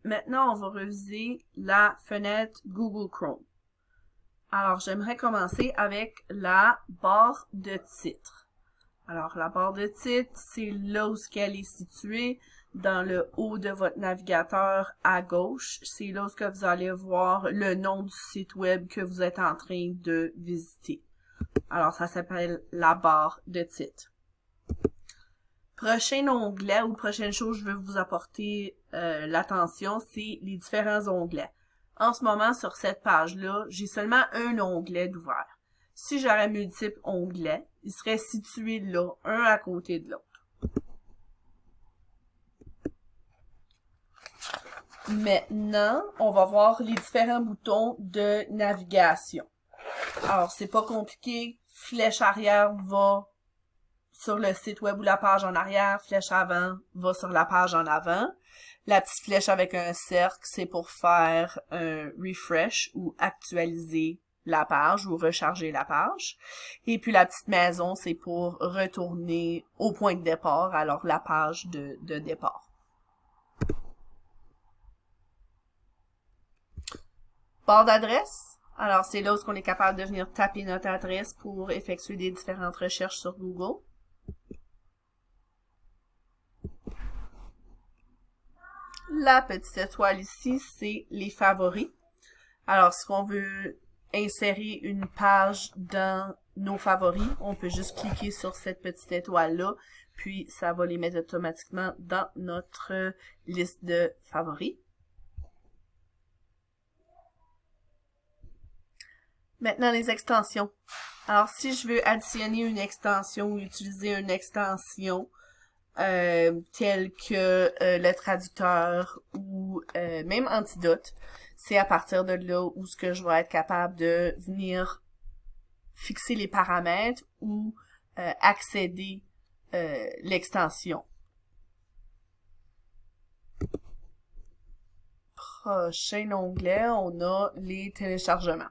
maintenant, on va reviser la fenêtre Google Chrome. Alors, j'aimerais commencer avec la barre de titre. Alors, la barre de titre, c'est là où elle est située, dans le haut de votre navigateur à gauche. C'est là où vous allez voir le nom du site web que vous êtes en train de visiter. Alors, ça s'appelle la barre de titre. Prochain onglet ou prochaine chose que je veux vous apporter l'attention, c'est les différents onglets. En ce moment, sur cette page-là, j'ai seulement un onglet d'ouvert. Si j'aurais multiples onglets, ils seraient situés là, un à côté de l'autre. Maintenant, on va voir les différents boutons de navigation. Alors, c'est pas compliqué. Flèche arrière va sur le site web ou la page en arrière. Flèche avant va sur la page en avant. La petite flèche avec un cercle, c'est pour faire un refresh ou actualiser la page ou recharger la page. Et puis la petite maison, c'est pour retourner au point de départ, alors la page de départ. Barre d'adresse. Alors, c'est là où on est capable de venir taper notre adresse pour effectuer des différentes recherches sur Google. La petite étoile ici, c'est les favoris. Alors, si on veut insérer une page dans nos favoris, on peut juste cliquer sur cette petite étoile-là, puis ça va les mettre automatiquement dans notre liste de favoris. Maintenant, les extensions. Alors, si je veux additionner une extension ou utiliser une extension telle que le traducteur ou même Antidote, c'est à partir de là où ce que je vais être capable de venir fixer les paramètres ou accéder l'extension. Prochain onglet, on a les téléchargements.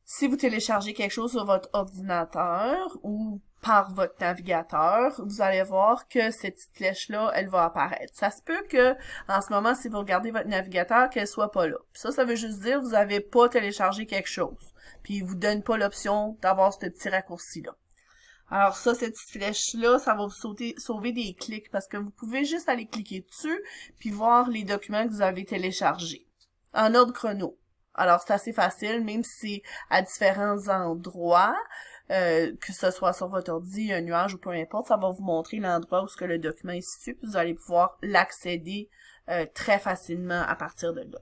Si vous téléchargez quelque chose sur votre ordinateur ou par votre navigateur, vous allez voir que cette petite flèche-là, elle va apparaître. Ça se peut que, en ce moment, si vous regardez votre navigateur, qu'elle soit pas là. Puis ça veut juste dire que vous n'avez pas téléchargé quelque chose. Puis il vous donne pas l'option d'avoir ce petit raccourci-là. Alors ça, cette petite flèche-là, ça va vous sauver des clics parce que vous pouvez juste aller cliquer dessus puis voir les documents que vous avez téléchargés en ordre chrono. Alors, c'est assez facile, même si c'est à différents endroits, que ce soit sur votre ordi, un nuage ou peu importe, ça va vous montrer l'endroit où ce que le document est situé, puis vous allez pouvoir l'accéder très facilement à partir de là.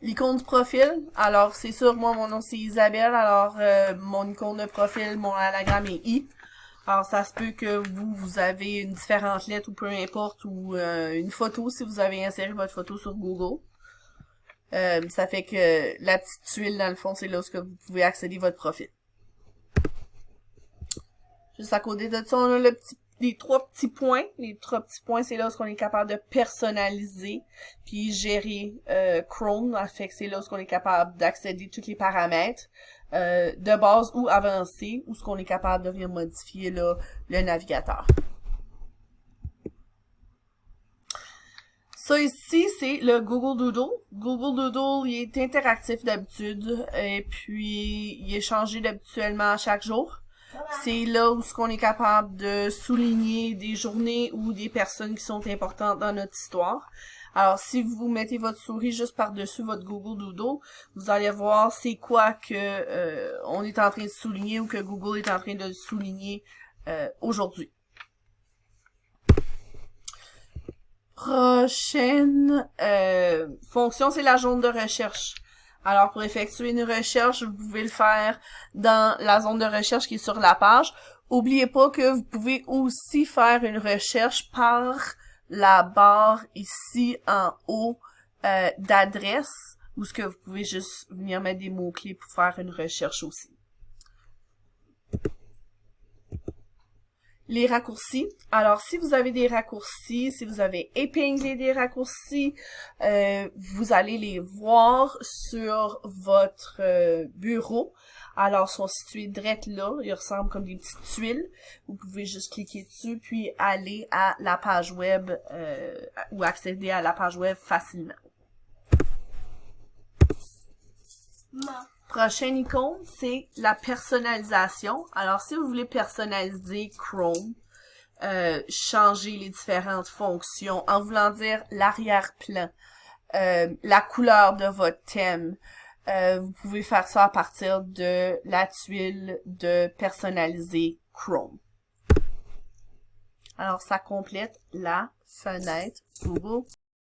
L'icône du profil, alors c'est sûr, moi mon nom c'est Isabelle, alors mon icône de profil, mon anagramme est I. Alors, ça se peut que vous avez une différente lettre ou peu importe, ou une photo si vous avez inséré votre photo sur Google. Ça fait que la petite tuile, dans le fond, c'est là où vous pouvez accéder à votre profil. Juste à côté de ça, on a les trois petits points. Les trois petits points, c'est là où on est capable de personnaliser puis gérer Chrome. Ça fait que c'est là où on est capable d'accéder à tous les paramètres. De base ou avancé, où ce qu'on est capable de venir modifier là, le navigateur. Ça ici, c'est le Google Doodle. Google Doodle, il est interactif d'habitude et puis il est changé habituellement à chaque jour. C'est là où ce qu'on est capable de souligner des journées ou des personnes qui sont importantes dans notre histoire. Alors, si vous mettez votre souris juste par-dessus votre Google Doodle, vous allez voir c'est quoi que on est en train de souligner ou que Google est en train de souligner aujourd'hui. Prochaine fonction, c'est la zone de recherche. Alors, pour effectuer une recherche, vous pouvez le faire dans la zone de recherche qui est sur la page. Oubliez pas que vous pouvez aussi faire une recherche par la barre ici en haut d'adresse, où ce que vous pouvez juste venir mettre des mots-clés pour faire une recherche aussi. Les raccourcis. Alors, si vous avez des raccourcis, si vous avez épinglé des raccourcis, vous allez les voir sur votre bureau. Alors, ils sont situés direct là. Ils ressemblent comme des petites tuiles. Vous pouvez juste cliquer dessus, puis aller à la page web ou accéder à la page web facilement. Prochaine icône, c'est la personnalisation. Alors, si vous voulez personnaliser Chrome, changer les différentes fonctions, en voulant dire l'arrière-plan, la couleur de votre thème, vous pouvez faire ça à partir de la tuile de personnaliser Chrome. Alors, ça complète la fenêtre Google.